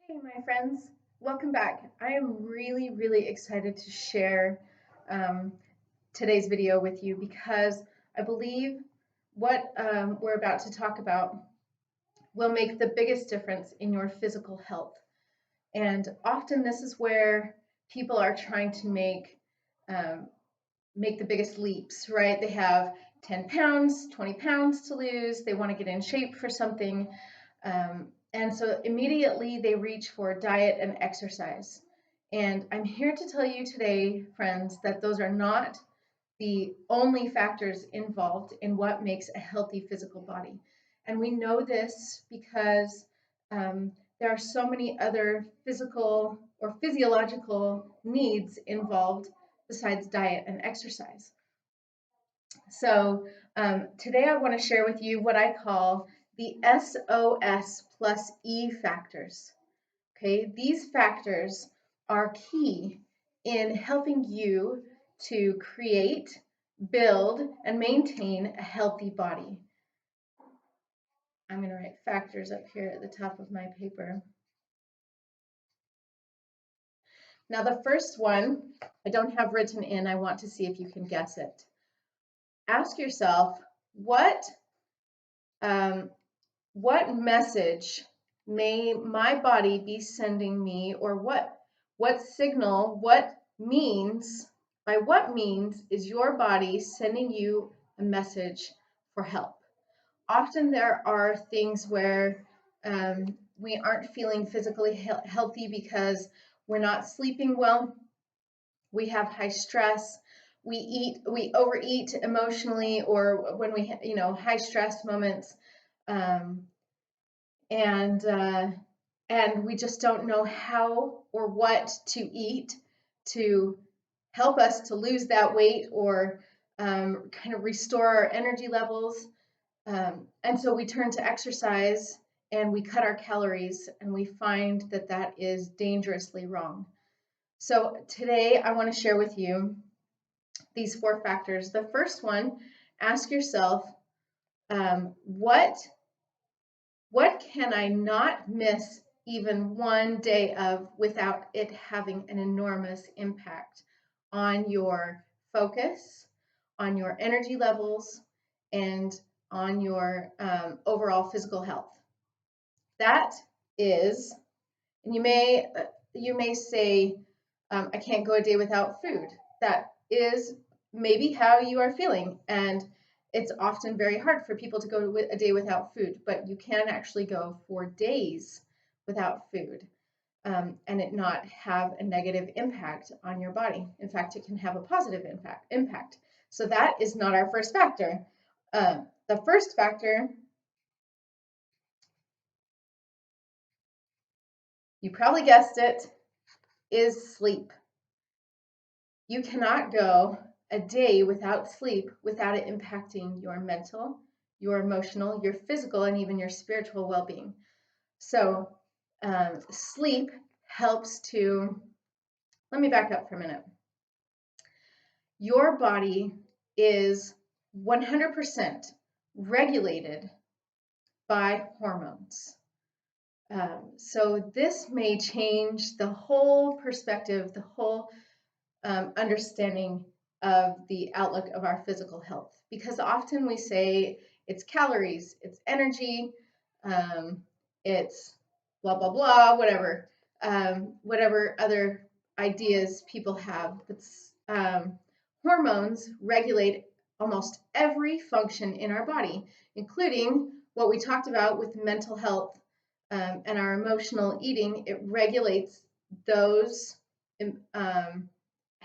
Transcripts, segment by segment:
Hey, my friends, welcome back. I am really excited to share um, today's video with you because I believe what we're about to talk about will make the biggest difference in your physical health. And often this is where people are trying to um, make the biggest leaps, right? They have 10 pounds, 20 pounds to lose. They want to get in shape for something. And so immediately they reach for diet and exercise. And I'm here to tell you today, friends, that those are not the only factors involved in what makes a healthy physical body. And we know this because there are so many other physical or physiological needs involved besides diet and exercise. So today I want to share with you what I call the SOS+E factors. Okay, these factors are key in helping you to create, build, and maintain a healthy body. I'm going to write factors up here at the top of my paper. Now, the first one I don't have written in. I want to see if you can guess it. Ask yourself, um, what message may my body be sending me, or what signal, by what means is your body sending you a message for help? Often there are things where we aren't feeling physically healthy because we're not sleeping well, we have high stress, we overeat emotionally, or when we high stress moments, um, and uh, and we just don't know how or what to eat to help us to lose that weight, or kind of restore our energy levels. And so we turn to exercise and we cut our calories, and we find that that is dangerously wrong. So today I want to share with you these 4 factors. The first one, ask yourself, what can I not miss even one day of without it having an enormous impact on your focus, on your energy levels, and on your overall physical health? That is, and you may say, I can't go a day without food. That is maybe how you are feeling, and it's often very hard for people to go a day without food, but you can actually go for days without food, and it not have a negative impact on your body. In fact, it can have a positive impact. So that is not our first factor. The first factor, you probably guessed it, is sleep. You cannot go a day without sleep without it impacting your mental, your emotional, your physical, and even your spiritual well-being. So sleep helps to, let me back up for a minute. Your body is 100% regulated by hormones. So this may change the whole perspective, the whole understanding of the outlook of our physical health, because often we say it's calories, it's energy, it's blah blah blah, whatever other ideas people have. Hormones regulate almost every function in our body, including what we talked about with mental health, and our emotional eating. It regulates those,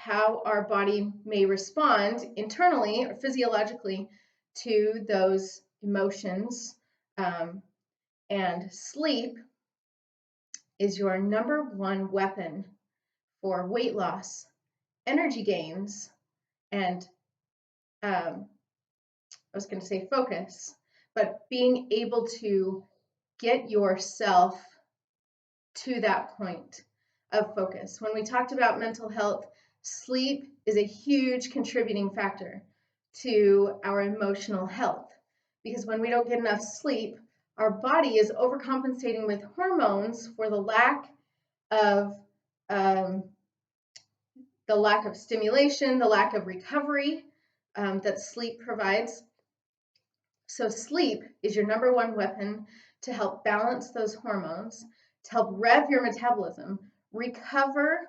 how our body may respond internally or physiologically to those emotions. And sleep is your number one weapon for weight loss, energy gains, and I was going to say focus, but being able to get yourself to that point of focus. When we talked about mental health, sleep is a huge contributing factor to our emotional health, because when we don't get enough sleep, our body is overcompensating with hormones for of um, the lack of stimulation, the lack of recovery that sleep provides. So sleep is your number one weapon to help balance those hormones, to help rev your metabolism, recover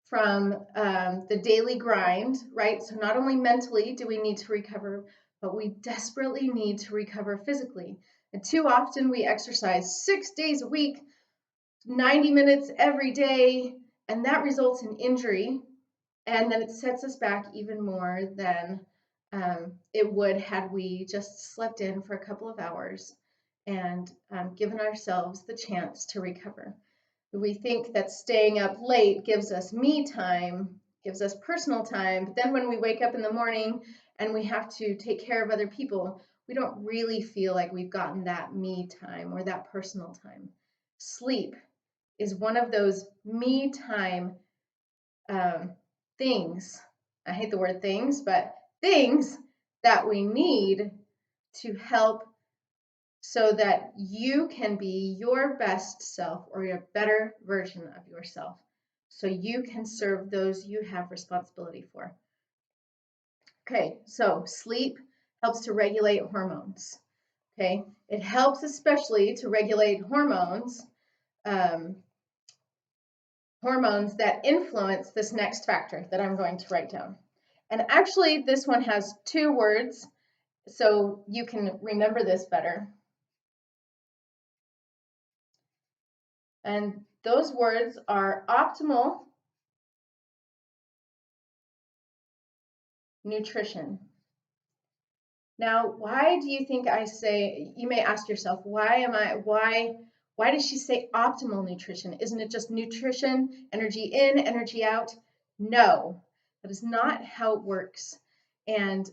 from the daily grind, right? So not only mentally do we need to recover, but we desperately need to recover physically. And too often we exercise 6 days a week, 90 minutes every day, and that results in injury. And then it sets us back even more than it would had we just slept in for a couple of hours and given ourselves the chance to recover. We think that staying up late gives us me time, gives us personal time, but then when we wake up in the morning and we have to take care of other people, we don't really feel like we've gotten that me time or that personal time. Sleep is one of those me time things. I hate the word things, but things that we need to help so that you can be your best self or your better version of yourself, so you can serve those you have responsibility for. Okay, so sleep helps to regulate hormones. Okay, it helps especially to regulate um, hormones that influence this next factor that I'm going to write down. And actually, this one has 2 words, so you can remember this better. And those words are optimal nutrition. Now, why do you think I say, you may ask yourself, why does she say optimal nutrition? Isn't it just nutrition, energy in, energy out? No, that is not how it works. And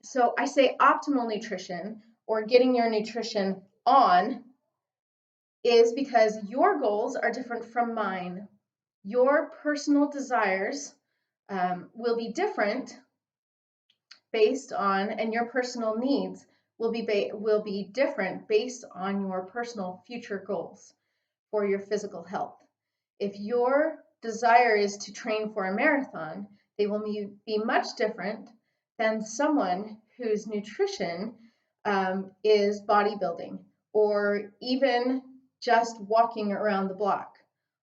so I say optimal nutrition, or getting your nutrition on, is because your goals are different from mine. Your personal desires will be different based on, and your personal needs will be different based on your personal future goals for your physical health. If your desire is to train for a marathon, they will be much different than someone whose nutrition is bodybuilding, or even just walking around the block,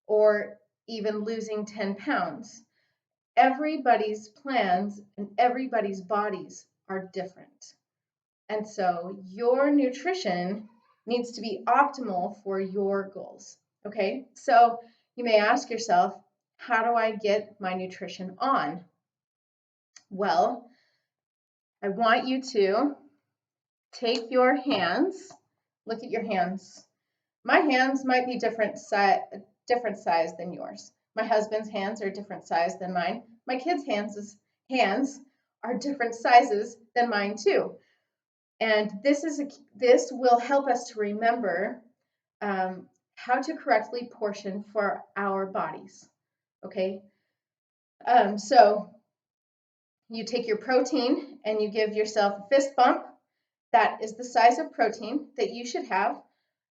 or even losing 10 pounds. Everybody's plans and everybody's bodies are different. And so your nutrition needs to be optimal for your goals. Okay, so you may ask yourself, how do I get my nutrition on? Well, I want you to take your hands, look at your hands. My hands might be different size than yours. My husband's hands are different size than mine. My kids' hands are different sizes than mine too. And this will help us to remember how to correctly portion for our bodies. Okay, so you take your protein and you give yourself a fist bump. That is the size of protein that you should have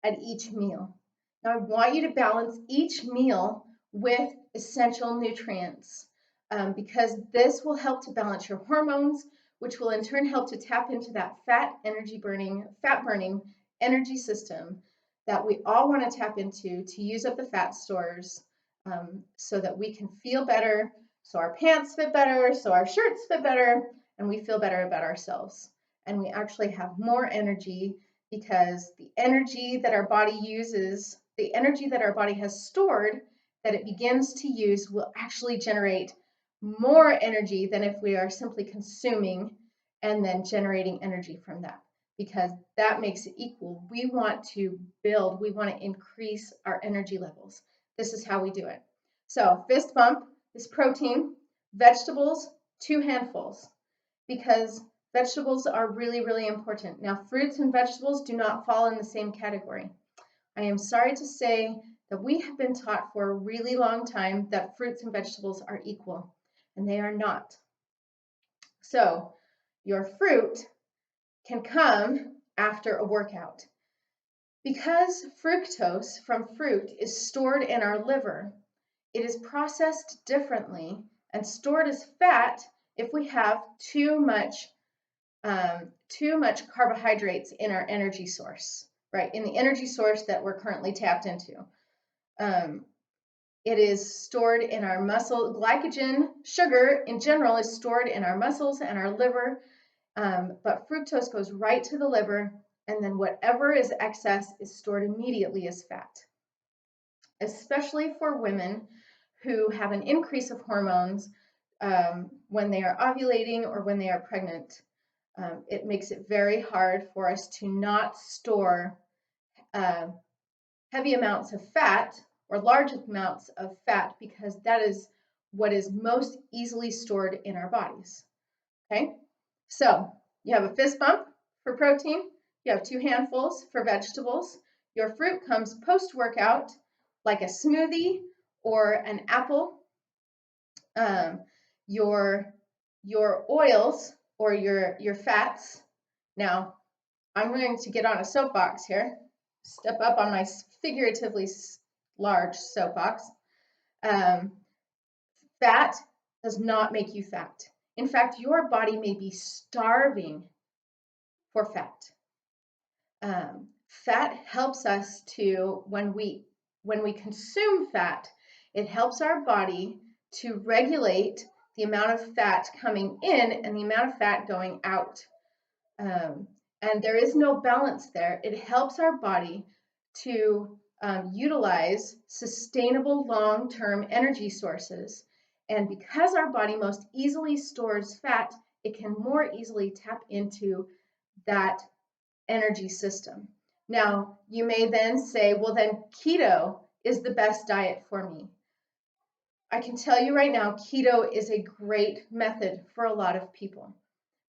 at each meal. Now, I want you to balance each meal with essential nutrients because this will help to balance your hormones, which will in turn help to tap into that fat burning energy system that we all want to tap into to use up the fat stores so that we can feel better, so our pants fit better, so our shirts fit better, and we feel better about ourselves. And we actually have more energy because the energy that our body uses, the energy that our body has stored that it begins to use will actually generate more energy than if we are simply consuming and then generating energy from that, because that makes it equal. We want to build, we want to increase our energy levels. This is how we do it. So fist bump is protein, vegetables, 2 handfuls, because vegetables are really, really important. Now, fruits and vegetables do not fall in the same category. I am sorry to say that we have been taught for a really long time that fruits and vegetables are equal, and they are not. So, your fruit can come after a workout. Because fructose from fruit is stored in our liver, it is processed differently and stored as fat if we have too much carbohydrates in our energy source, right? In the energy source that we're currently tapped into. It is stored in our muscle. Glycogen, sugar in general, is stored in our muscles and our liver, but fructose goes right to the liver, and then whatever is excess is stored immediately as fat. Especially for women who have an increase of hormones when they are ovulating or when they are pregnant. It makes it very hard for us to not store heavy amounts of fat or large amounts of fat, because that is what is most easily stored in our bodies. Okay, so you have a fist bump for protein, you have 2 handfuls for vegetables. Your fruit comes post-workout, like a smoothie or an apple. Your oils or your fats. Now, I'm going to get on a soapbox here, step up on my figuratively large soapbox. Fat does not make you fat. In fact, your body may be starving for fat. Fat helps us to, when we consume fat, it helps our body to regulate the amount of fat coming in and the amount of fat going out. And there is no balance there. It helps our body to utilize sustainable long-term energy sources. And because our body most easily stores fat, it can more easily tap into that energy system. Now, you may then say, well, then keto is the best diet for me. I can tell you right now, keto is a great method for a lot of people,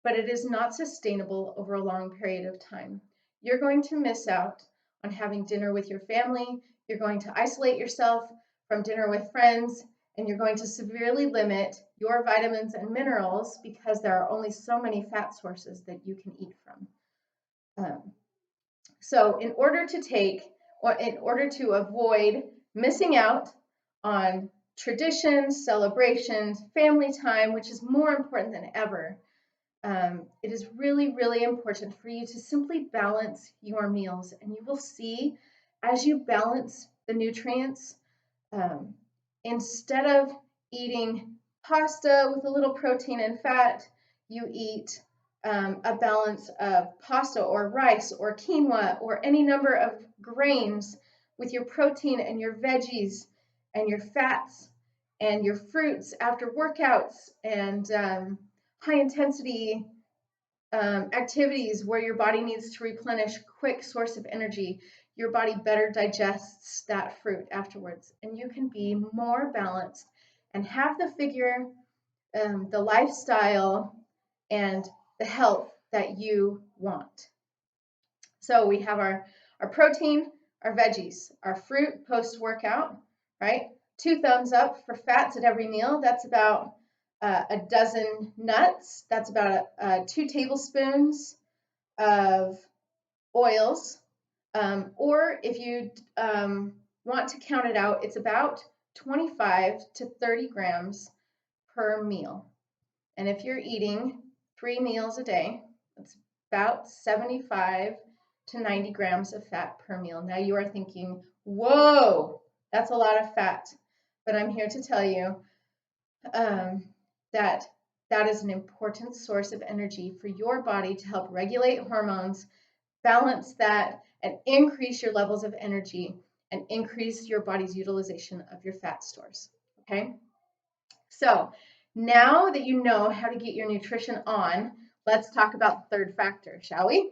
but it is not sustainable over a long period of time. You're going to miss out on having dinner with your family. You're going to isolate yourself from dinner with friends, and you're going to severely limit your vitamins and minerals because there are only so many fat sources that you can eat from. So in order to avoid missing out on traditions, celebrations, family time, which is more important than ever, it is really, really important for you to simply balance your meals. And you will see, as you balance the nutrients, instead of eating pasta with a little protein and fat, you eat a balance of pasta or rice or quinoa or any number of grains with your protein and your veggies and your fats and your fruits after workouts, and high intensity activities where your body needs to replenish quick source of energy. Your body better digests that fruit afterwards, and you can be more balanced and have the figure, the lifestyle, and the health that you want. So we have our protein, our veggies, our fruit post-workout, right? 2 thumbs up for fats at every meal. That's about a dozen nuts. That's about 2 tablespoons of oils. Or if you want to count it out, it's about 25 to 30 grams per meal. And if you're eating 3 meals a day, that's about 75 to 90 grams of fat per meal. Now you are thinking, whoa, that's a lot of fat. But I'm here to tell you that that is an important source of energy for your body to help regulate hormones, balance that, and increase your levels of energy and increase your body's utilization of your fat stores. Okay? So now that you know how to get your nutrition on, let's talk about the third factor, shall we?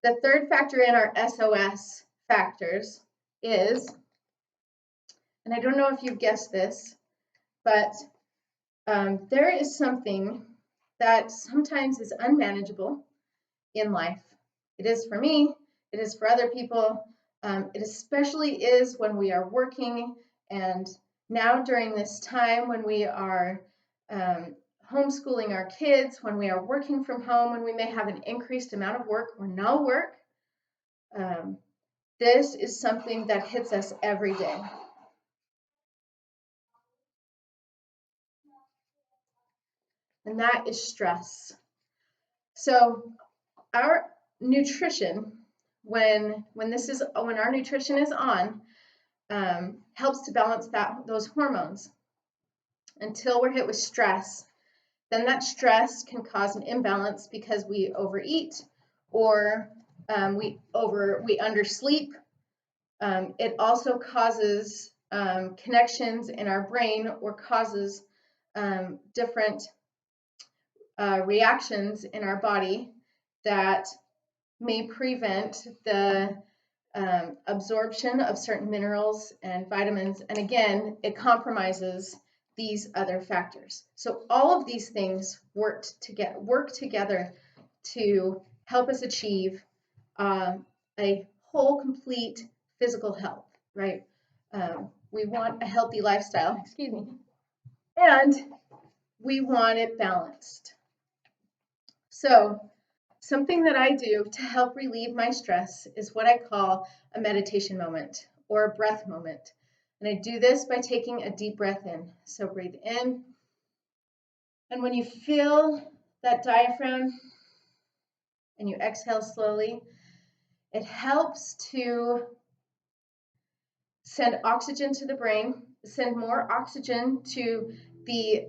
The third factor in our SOS factors is, and I don't know if you've guessed this, but there is something that sometimes is unmanageable in life. It is for me, it is for other people. It especially is when we are working, and now during this time when we are homeschooling our kids, when we are working from home, when we may have an increased amount of work or no work. This is something that hits us every day. And that is stress. So our nutrition, when our nutrition is on, helps to balance those hormones. Until we're hit with stress, then that stress can cause an imbalance because we overeat or we undersleep. It also causes connections in our brain or causes different reactions in our body that may prevent the absorption of certain minerals and vitamins. And again, it compromises these other factors. So all of these things work together to help us achieve a whole, complete physical health, right? We want a healthy lifestyle, excuse me, and we want it balanced. So something that I do to help relieve my stress is what I call a meditation moment or a breath moment. And I do this by taking a deep breath in. So breathe in. And when you feel that diaphragm and you exhale slowly, it helps to send oxygen to the brain, send more oxygen to the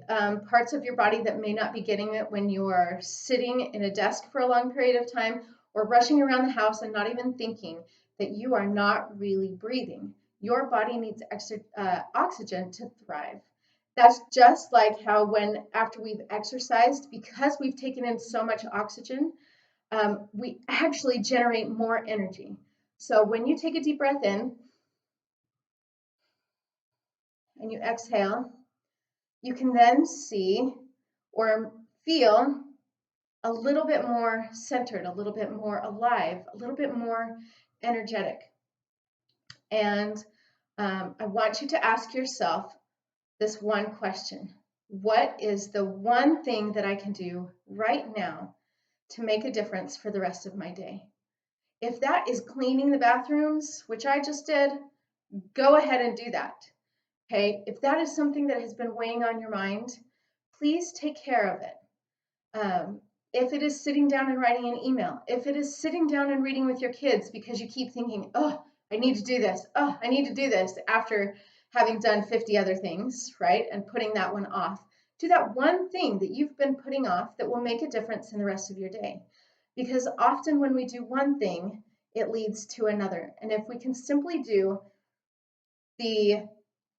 parts of your body that may not be getting it when you are sitting in a desk for a long period of time or rushing around the house and not even thinking that you are not really breathing. Your body needs extra oxygen to thrive. That's just like how after we've exercised, because we've taken in so much oxygen, we actually generate more energy. So when you take a deep breath in, and you exhale, you can then see or feel a little bit more centered, a little bit more alive, a little bit more energetic. And I want you to ask yourself this one question. What is the one thing that I can do right now to make a difference for the rest of my day? If that is cleaning the bathrooms, which I just did, go ahead and do that. Okay, if that is something that has been weighing on your mind, please take care of it. If it is sitting down and writing an email, if it is sitting down and reading with your kids because you keep thinking, oh, I need to do this, oh, I need to do this after having done 50 other things, right? And putting that one off. Do that one thing that you've been putting off that will make a difference in the rest of your day. Because often when we do one thing, it leads to another. And if we can simply do the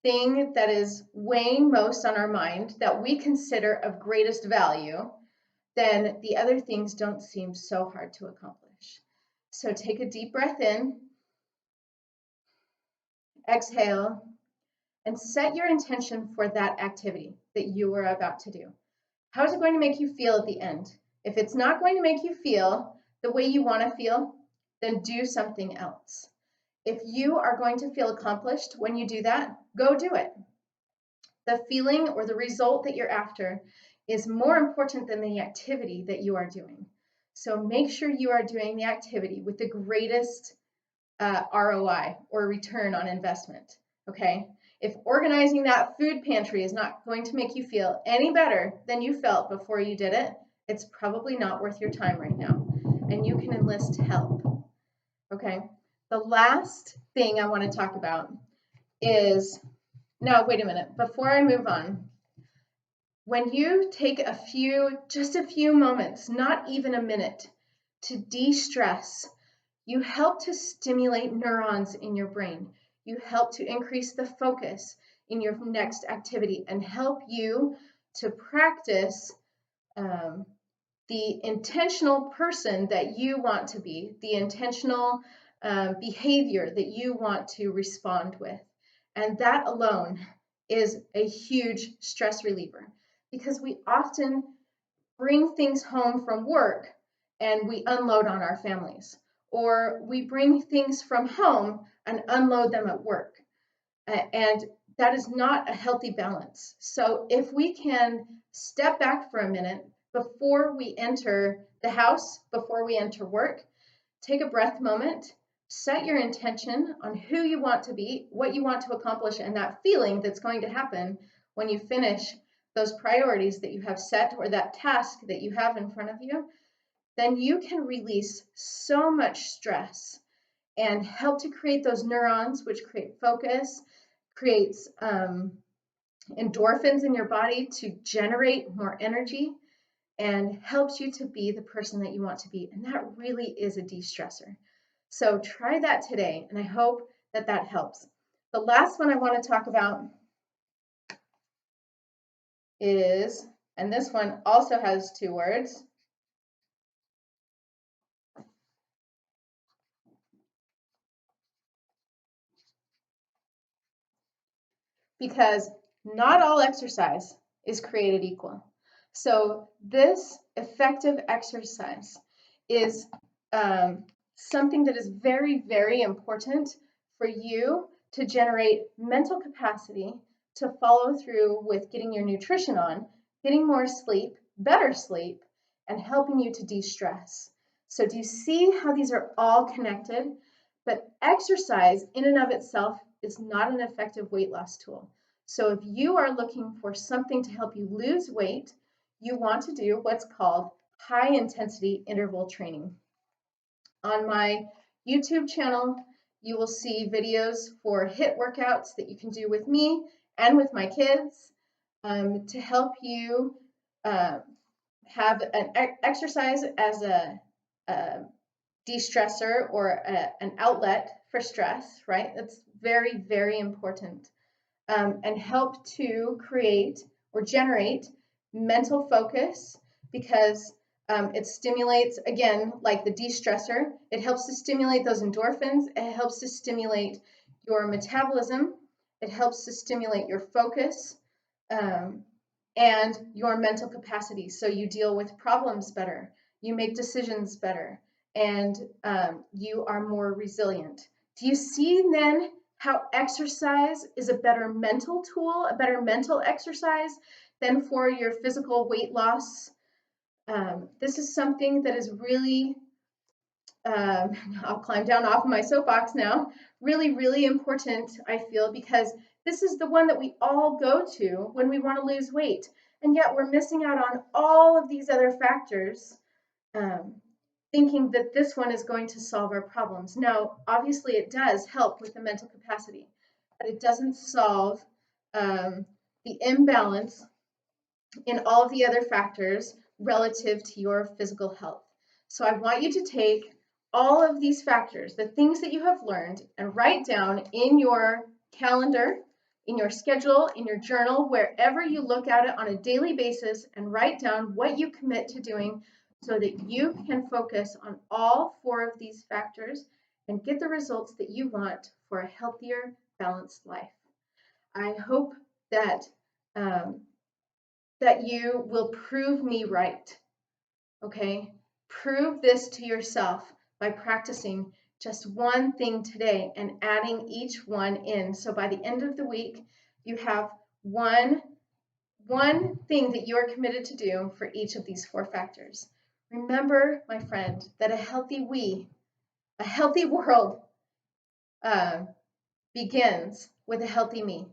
thing that is weighing most on our mind that we consider of greatest value, then the other things don't seem so hard to accomplish. So take a deep breath in, exhale, and set your intention for that activity that you are about to do. How is it going to make you feel at the end? If it's not going to make you feel the way you want to feel, then do something else. If you are going to feel accomplished when you do that, go do it. The feeling or the result that you're after is more important than the activity that you are doing. So make sure you are doing the activity with the greatest ROI or return on investment, okay? If organizing that food pantry is not going to make you feel any better than you felt before you did it, it's probably not worth your time right now, and you can enlist help, okay? The last thing I want to talk about is, now wait a minute, before I move on, when you take just a few moments, not even a minute, to de-stress, you help to stimulate neurons in your brain. You help to increase the focus in your next activity and help you to practice the intentional person that you want to be, the intentional behavior that you want to respond with. And that alone is a huge stress reliever because we often bring things home from work and we unload on our families, or we bring things from home and unload them at work. And that is not a healthy balance. So if we can step back for a minute before we enter the house, before we enter work, take a breath moment, set your intention on who you want to be, what you want to accomplish, and that feeling that's going to happen when you finish those priorities that you have set or that task that you have in front of you, then you can release so much stress and help to create those neurons, which create focus, creates endorphins in your body to generate more energy, and helps you to be the person that you want to be. And that really is a de-stressor. So try that today, and I hope that that helps. The last one I want to talk about is, and this one also has 2 words, because not all exercise is created equal. So this effective exercise is something that is very, very important for you to generate mental capacity to follow through with getting your nutrition on, getting more sleep, better sleep, and helping you to de-stress. So do you see how these are all connected? But exercise in and of itself is not an effective weight loss tool. So if you are looking for something to help you lose weight, you want to do what's called high intensity interval training. On my YouTube channel, you will see videos for HIIT workouts that you can do with me and with my kids to help you have an exercise as a de-stressor or an outlet for stress, right? That's very, very important. And help to create or generate mental focus, because it stimulates, again, like the de-stressor, it helps to stimulate those endorphins, it helps to stimulate your metabolism, it helps to stimulate your focus and your mental capacity. So you deal with problems better, you make decisions better, and you are more resilient. Do you see then how exercise is a better mental tool, a better mental exercise than for your physical weight loss? This is something that is really, I'll climb down off of my soapbox now, really, really important, I feel, because this is the one that we all go to when we want to lose weight. And yet we're missing out on all of these other factors, thinking that this one is going to solve our problems. Now, obviously it does help with the mental capacity, but it doesn't solve the imbalance in all of the other factors relative to your physical health. So I want you to take all of these factors, the things that you have learned, and write down in your calendar, in your schedule, in your journal, wherever you look at it on a daily basis, and write down what you commit to doing so that you can focus on all 4 of these factors and get the results that you want for a healthier, balanced life. I hope that that you will prove me right, okay? Prove this to yourself by practicing just one thing today and adding each one in. So by the end of the week, you have one thing that you're committed to do for each of these 4 factors. Remember, my friend, that a healthy world begins with a healthy me.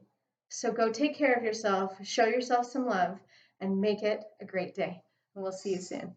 So go take care of yourself, show yourself some love, and make it a great day. And we'll see you soon.